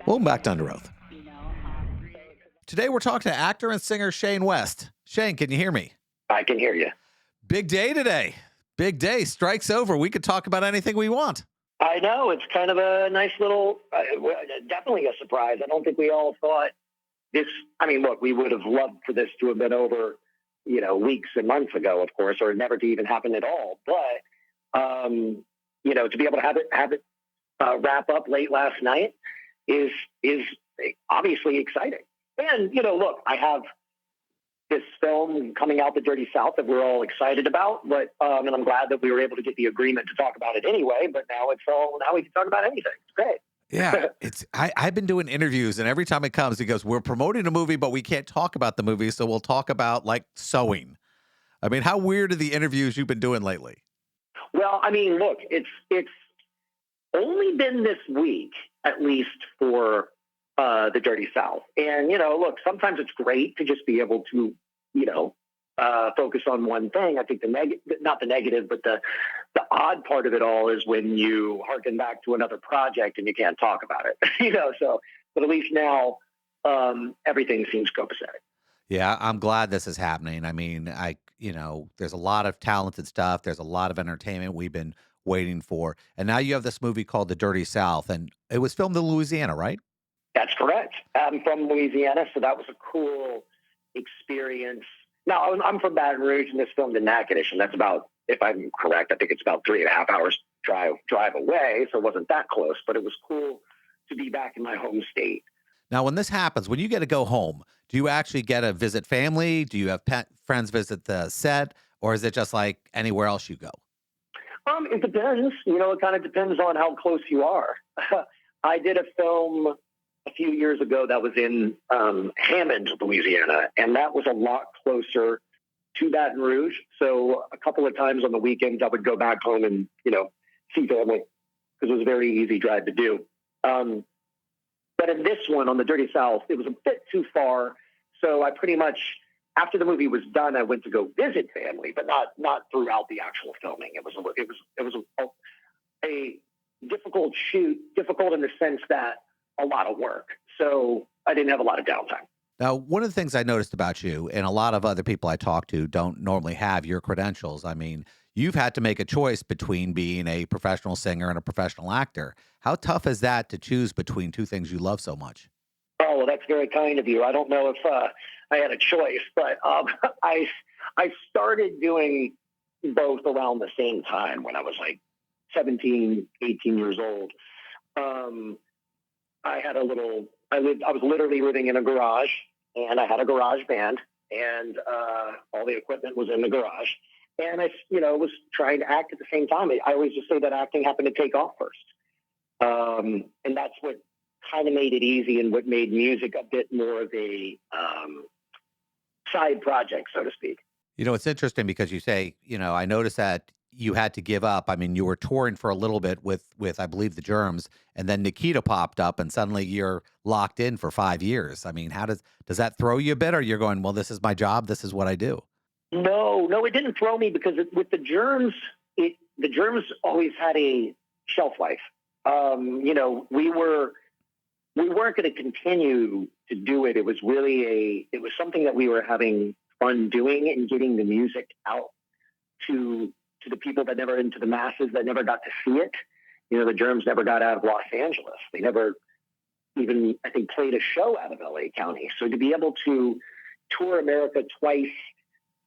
Welcome back to Under Oath. Today we're talking to actor and singer Shane West. Shane, can you hear me? I can hear you. Big day today. Big day. Strike's over. We could talk about anything we want. I know. It's kind of a nice little, definitely a surprise. I don't think we all thought this. I mean, look, we would have loved for this to have been over, weeks and months ago, of course, or never to even happen at all. But, to be able to have it wrap up late last night is obviously exciting. And, look, I have this film coming out, The Dirty South, that we're all excited about, but and I'm glad that we were able to get the agreement to talk about it anyway. But now we can talk about anything. It's great. Yeah, I've been doing interviews, and every time it comes, he goes, "We're promoting a movie, but we can't talk about the movie, so we'll talk about like sewing." I mean, how weird are the interviews you've been doing lately? Well, I mean, look, it's only been this week, at least for The Dirty South. And, look, sometimes it's great to just be able to, focus on one thing. I think not the negative, but the odd part of it all is when you harken back to another project and you can't talk about it, but at least now everything seems copacetic. Yeah, I'm glad this is happening. I mean, there's a lot of talented stuff. There's a lot of entertainment we've been waiting for. And now you have this movie called The Dirty South, and it was filmed in Louisiana, right? That's correct. I'm from Louisiana, so that was a cool experience. Now, I'm from Baton Rouge, and this filmed in Natchitoches, and that's about, if I'm correct, I think it's about 3.5 hours drive away, so it wasn't that close, but it was cool to be back in my home state. Now, when this happens, when you get to go home, do you actually get to visit family? Do you have friends visit the set, or is it just like anywhere else you go? It depends. It kind of depends on how close you are. I did a film a few years ago that was in Hammond, Louisiana, and that was a lot closer to Baton Rouge. So a couple of times on the weekends, I would go back home and, see family because it was a very easy drive to do. But in this one, on The Dirty South, it was a bit too far. So I pretty much, after the movie was done, I went to go visit family, but not throughout the actual filming. It was a difficult shoot, difficult in the sense that a lot of work. So I didn't have a lot of downtime. Now, one of the things I noticed about you, and a lot of other people I talk to don't normally have your credentials. I mean, you've had to make a choice between being a professional singer and a professional actor. How tough is that to choose between two things you love so much? Oh, well, that's very kind of you. I don't know if I had a choice, but I started doing both around the same time when I was like 17, 18 years old. I was literally living in a garage, and I had a garage band, and all the equipment was in the garage. And I, was trying to act at the same time. I always just say that acting happened to take off first. And that's what kind of made it easy and what made music a bit more of a side project, so to speak. It's interesting because you say, I noticed that you had to give up. I mean, you were touring for a little bit with I believe the Germs, and then Nikita popped up, and suddenly you're locked in for 5 years. I mean, how does that throw you a bit? Or you're going, well, this is my job. This is what I do. No, it didn't throw me because with the Germs, the Germs always had a shelf life. We weren't going to continue to do it. It was really it was something that we were having fun doing and getting the music out to the people that never, into the masses that never got to see it. The Germs never got out of Los Angeles. They never even, I think, played a show out of LA County. So to be able to tour America twice,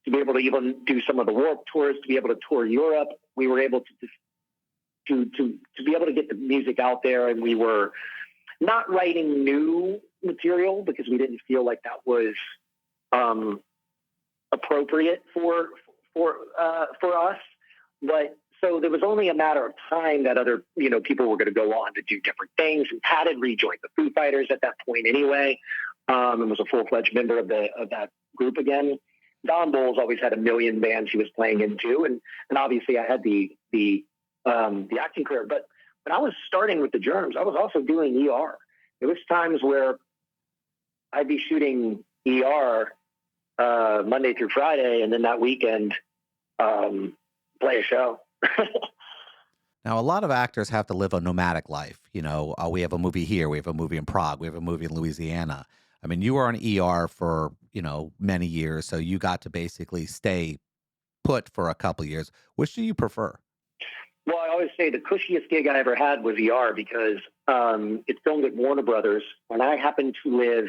to be able to even do some of the Warped tours, to be able to tour Europe, we were able to be able to get the music out there. And we were not writing new material because we didn't feel like that was appropriate for us. But so there was only a matter of time that other, people were going to go on to do different things. And Pat had rejoined the Foo Fighters at that point anyway, and was a full-fledged member of that group again. Don Bowles always had a million bands he was playing into, and obviously I had the acting career. But when I was starting with the Germs, I was also doing ER. There was times where I'd be shooting ER Monday through Friday, and then that weekend play a show. Now, a lot of actors have to live a nomadic life. We have a movie here, we have a movie in Prague, we have a movie in Louisiana. I mean, you were on ER for, many years, so you got to basically stay put for a couple years. Which do you prefer? Well, I always say the cushiest gig I ever had was ER because it filmed at Warner Brothers, and I happened to live,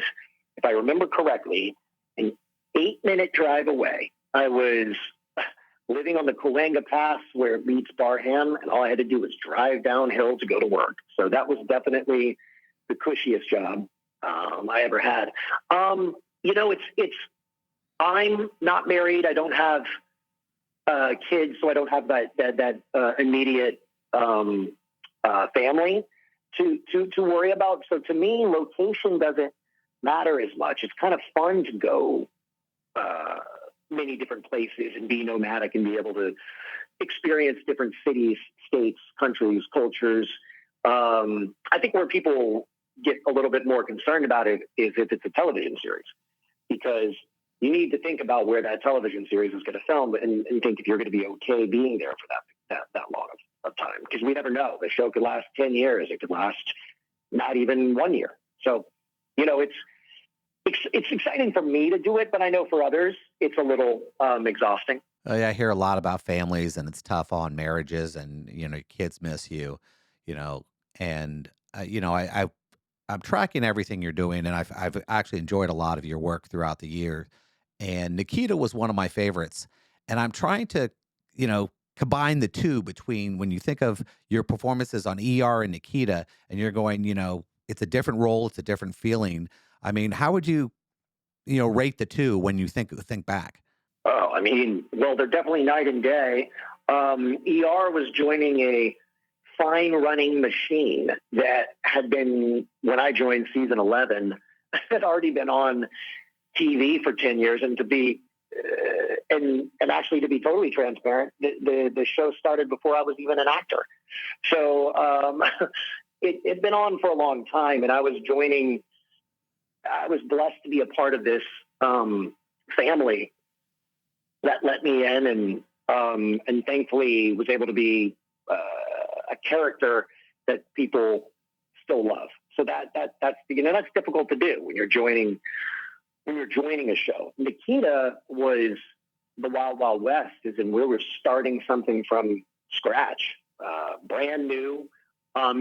if I remember correctly, an 8-minute drive away. I was living on the Coanga Pass where it meets Barham, and all I had to do was drive downhill to go to work. So that was definitely the cushiest job I ever had. It's. I'm not married. I don't have kids, so I don't have that immediate family to worry about. So to me, location doesn't matter as much. It's kind of fun to go uh, many different places and be nomadic and be able to experience different cities, states, countries, cultures. I think where people get a little bit more concerned about it is if it's a television series, because you need to think about where that television series is going to film and think if you're going to be okay being there for that long of time, because we never know. The show could last 10 years. It could last not even 1 year. So, it's exciting for me to do it, but I know for others it's a little exhausting. Yeah, I hear a lot about families, and it's tough on marriages, and kids miss you, you know, and I'm tracking everything you're doing, and I've actually enjoyed a lot of your work throughout the year. And Nikita was one of my favorites, and I'm trying to, combine the two between when you think of your performances on ER and Nikita, and you're going, it's a different role, it's a different feeling. I mean, how would you, rate the two when you think back? Oh, I mean, well, they're definitely night and day. ER was joining a fine running machine that had been, when I joined season 11, had already been on TV for 10 years. And to be, and actually to be totally transparent, the show started before I was even an actor. So it had been on for a long time. And I was blessed to be a part of this family that let me in, and thankfully was able to be a character that people still love. So that's difficult to do when you're joining a show. Nikita was the Wild Wild West, as in we were starting something from scratch, brand new.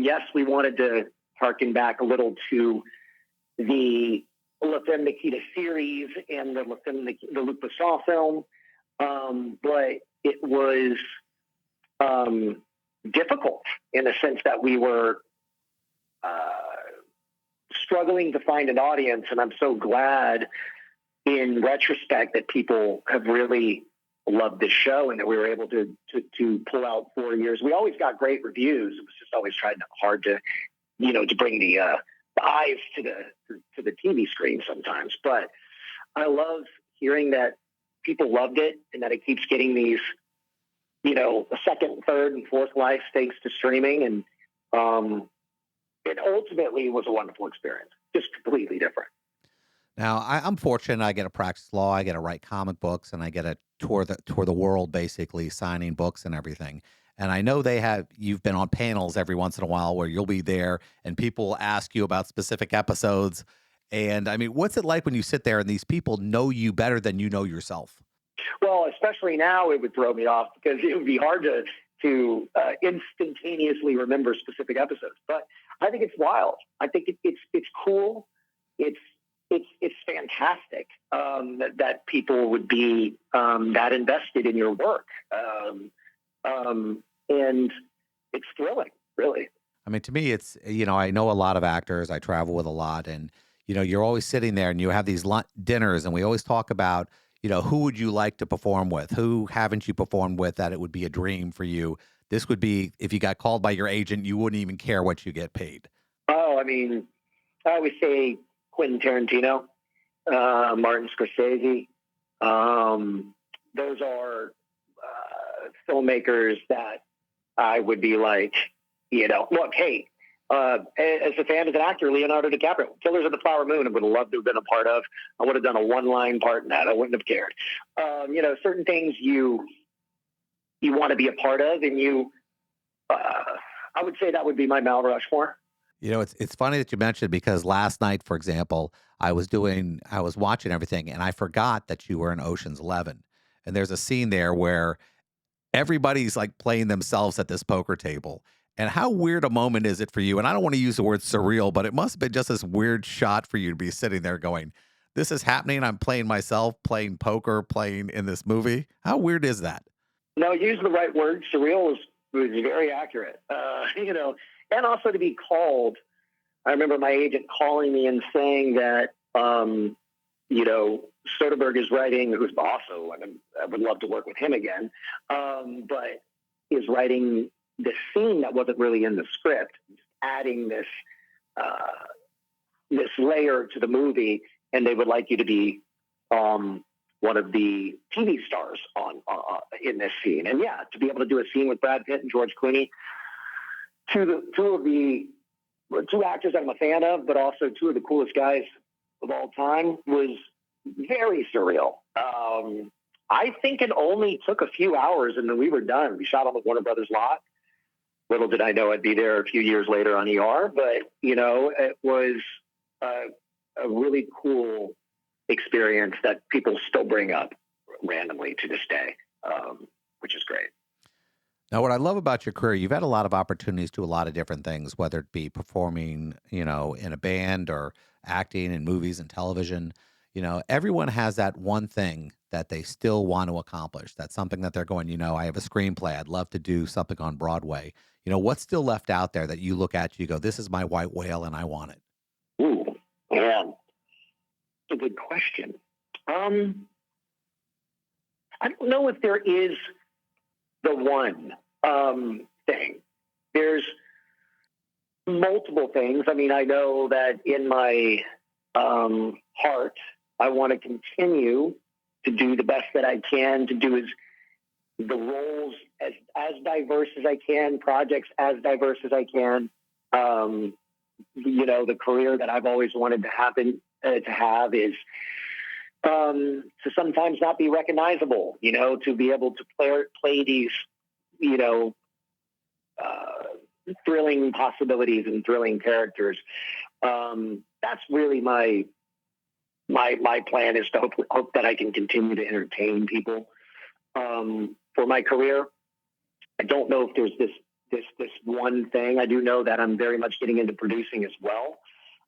Yes, we wanted to harken back a little to the Le Femme Nikita series and the Luc Besson film, but it was difficult in the sense that we were struggling to find an audience. And I'm so glad in retrospect that people have really loved this show and that we were able to pull out 4 years. We always got great reviews. It was just always hard to, to bring the eyes to the TV screen sometimes. But I love hearing that people loved it and that it keeps getting these, a second, third, and fourth life thanks to streaming. And it ultimately was a wonderful experience, just completely different. Now, I'm fortunate. I get to practice law. I get to write comic books, and I get to tour the world, basically signing books and everything. And I know you've been on panels every once in a while where you'll be there, and people ask you about specific episodes. And I mean, what's it like when you sit there and these people know you better than you know yourself? Well, especially now, it would throw me off because it would be hard to instantaneously remember specific episodes. But I think it's wild. I think it's cool. It's fantastic that people would be that invested in your work, and it's thrilling, really. I mean, to me, it's, I know a lot of actors. I travel with a lot, and you're always sitting there, and you have these dinners, and we always talk about, who would you like to perform with? Who haven't you performed with that it would be a dream for you? This would be, if you got called by your agent, you wouldn't even care what you get paid. Oh, I mean, I always say Quentin Tarantino, Martin Scorsese. Those are filmmakers that I would be like, look, hey, as a fan, as an actor, Leonardo DiCaprio, Killers of the Flower Moon, I would have loved to have been a part of. I would have done a one-line part in that. I wouldn't have cared. Certain things you want to be a part of, and you I would say that would be my Mount Rushmore. It's funny that you mentioned because last night, for example, I was watching everything and I forgot that you were in Ocean's 11. And there's a scene there where everybody's like playing themselves at this poker table. And how weird a moment is it for you? And I don't want to use the word surreal, but it must have been just this weird shot for you to be sitting there going, "This is happening. I'm playing myself, playing poker, playing in this movie." How weird is that? No, use the right word. Surreal was very accurate. And also to be called. I remember my agent calling me and saying that, you know, Soderbergh is writing, who's also, and I would love to work with him again, but is writing this scene that wasn't really in the script, adding uh, this layer to the movie, and they would like you to be one of the TV stars on in this scene. And yeah, to be able to do a scene with Brad Pitt and George Clooney, two actors that I'm a fan of, but also two of the coolest guys of all time, was very surreal. I think it only took a few hours and then we were done. We shot on the Warner Brothers lot. Little did I know I'd be there a few years later on ER, but it was a really cool experience that people still bring up randomly to this day, which is great. Now, what I love about your career, you've had a lot of opportunities to do a lot of different things, whether it be performing, in a band or acting in movies and television. Everyone has that one thing that they still want to accomplish. That's something that they're going, I have a screenplay. I'd love to do something on Broadway. What's still left out there that you look at, you go, this is my white whale and I want it? Ooh, man, that's a good question. I don't know if there is the one thing. There's multiple things. I mean, I know that in my heart, I want to continue to do the best that I can, to do the roles as diverse as I can, projects as diverse as I can. The career that I've always wanted to have is to sometimes not be recognizable. To be able to play these, you know, thrilling possibilities and thrilling characters. That's really my plan, is to hope that I can continue to entertain people for my career. I don't know if there's this one thing. I do know that I'm very much getting into producing as well.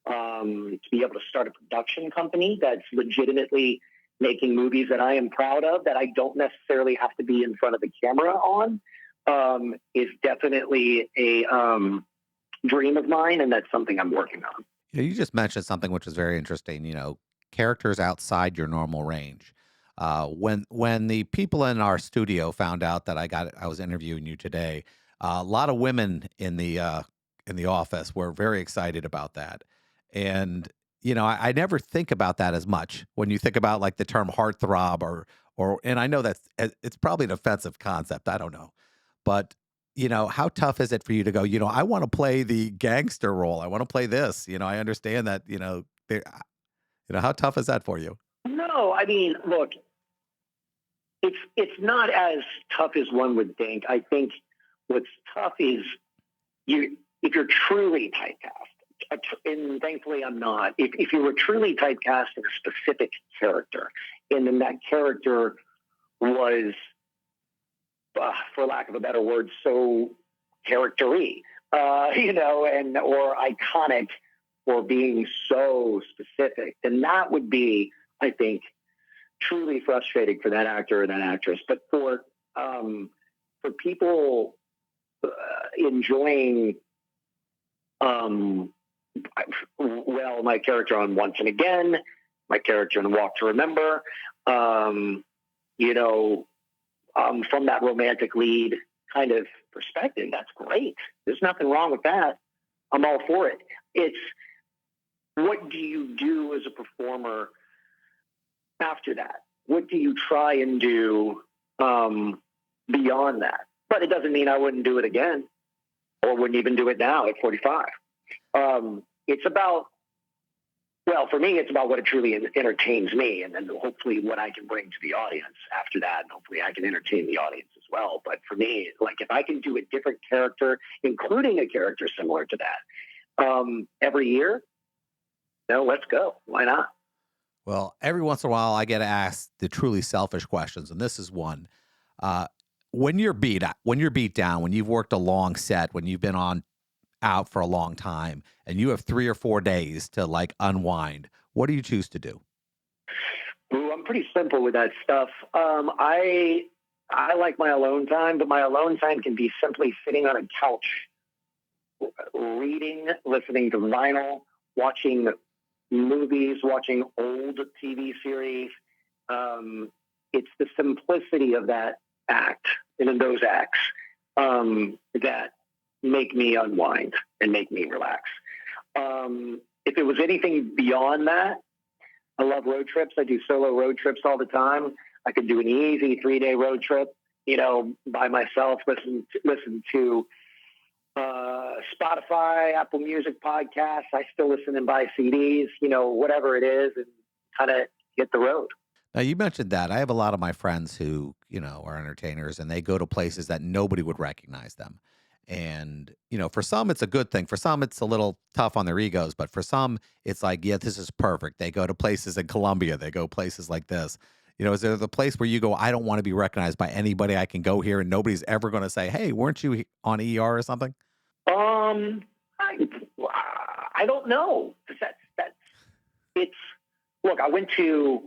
To be able to start a production company that's legitimately making movies that I am proud of, that I don't necessarily have to be in front of the camera on, is definitely a dream of mine, and that's something I'm working on. You just mentioned something which is very interesting, characters outside your normal range. When the people in our studio found out that I was interviewing you today, a lot of women in the office were very excited about that. And I never think about that as much when you think about like the term heartthrob and I know that's it's probably an offensive concept. I don't know, but how tough is it for you to go? I want to play the gangster role. I want to play this. I understand that. How tough is that for you? No, I mean, look, it's not as tough as one would think. I think what's tough is if you're truly typecast, and thankfully I'm not. If you were truly typecast in a specific character, and then that character was, for lack of a better word, so character-y, and or iconic for being so specific, then that would be, I think, truly frustrating for that actor or that actress. But for people enjoying, my character on Once and Again, my character in Walk to Remember, from that romantic lead kind of perspective, that's great. There's nothing wrong with that. I'm all for it. It's, what do you do as a performer after that? What do you try and do beyond that? But it doesn't mean I wouldn't do it again, or wouldn't even do it now at 45. It's about Well, for me, it's about what it truly entertains me, and then hopefully what I can bring to the audience after that, and hopefully I can entertain the audience as well. But for me, like if I can do a different character, including a character similar to that, every year, no, let's go. Why not? Well, every once in a while, I get asked the truly selfish questions, and this is one. Uh, when you're beat down, when you've worked a long set, when you've been on out for a long time, and you have 3 or 4 days to like unwind, what do you choose to do? Ooh, I'm pretty simple with that stuff. I like my alone time, but my alone time can be simply sitting on a couch, reading, listening to vinyl, watching movies, watching old TV series. Um, it's the simplicity of that act and in those acts that make me unwind and make me relax. If it was anything beyond that, I love road trips. I do solo road trips all the time. I could do an easy 3 day road trip, by myself. Listen to Spotify, Apple Music podcasts. I still listen and buy CDs, whatever it is, and kind of hit the road. Now, you mentioned that. I have a lot of my friends who, are entertainers and they go to places that nobody would recognize them. And, for some, it's a good thing. For some, it's a little tough on their egos. But for some, it's like, yeah, this is perfect. They go to places in Colombia, they go places like this. Is there the place where you go, I don't want to be recognized by anybody? I can go here and nobody's ever going to say, hey, weren't you on ER or something? Um, I, I don't know. That's it's. Look, I went to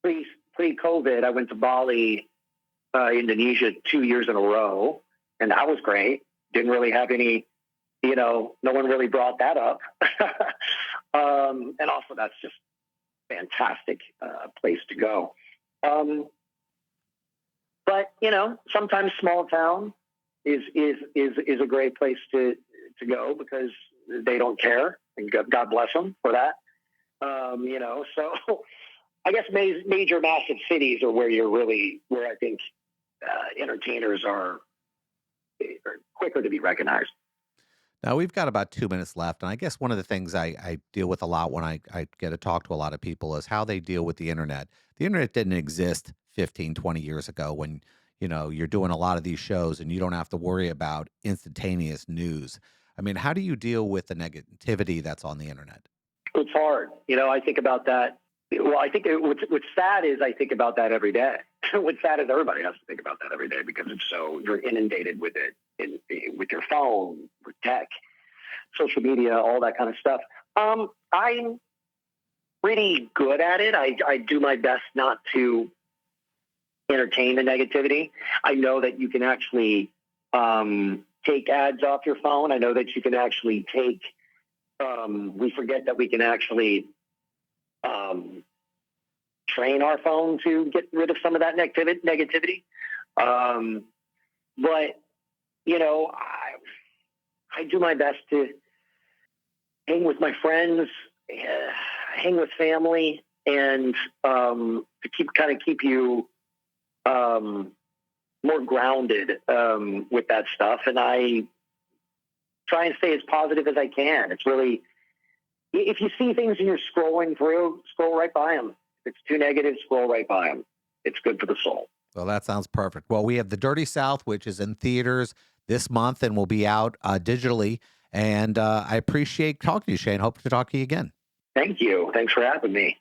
pre COVID. I went to Bali, Indonesia, 2 years in a row, and that was great. Didn't really have any. No one really brought that up. And also, that's just fantastic place to go. Um, but sometimes small town is a great place to go because they don't care, and God bless them for that. So I guess major massive cities are where I think entertainers are quicker to be recognized. Now we've got about 2 minutes left, and I guess one of the things I deal with a lot when I get to talk to a lot of people is how they deal with the internet. The internet didn't exist 15, 20 years ago when you're doing a lot of these shows and you don't have to worry about instantaneous news. I mean, how do you deal with the negativity that's on the internet? It's hard. I think about that. Well, I think what's sad is I think about that every day. What's sad is everybody has to think about that every day because you're inundated with it with your phone, with tech, social media, all that kind of stuff. I'm pretty good at it. I do my best not to entertain the negativity. I know that you can actually take ads off your phone. I know that you can actually take. We forget that we can actually um, train our phone to get rid of some of that negativity. Um, but I do my best to hang with my friends, hang with family, and to keep you um, more grounded with that stuff. And I try and stay as positive as I can. It's really, if you see things and you're scrolling through, scroll right by them. If it's too negative, scroll right by them. It's good for the soul. Well, that sounds perfect. Well, we have The Dirty South, which is in theaters this month and will be out digitally. And I appreciate talking to you, Shane. Hope to talk to you again. Thank you. Thanks for having me.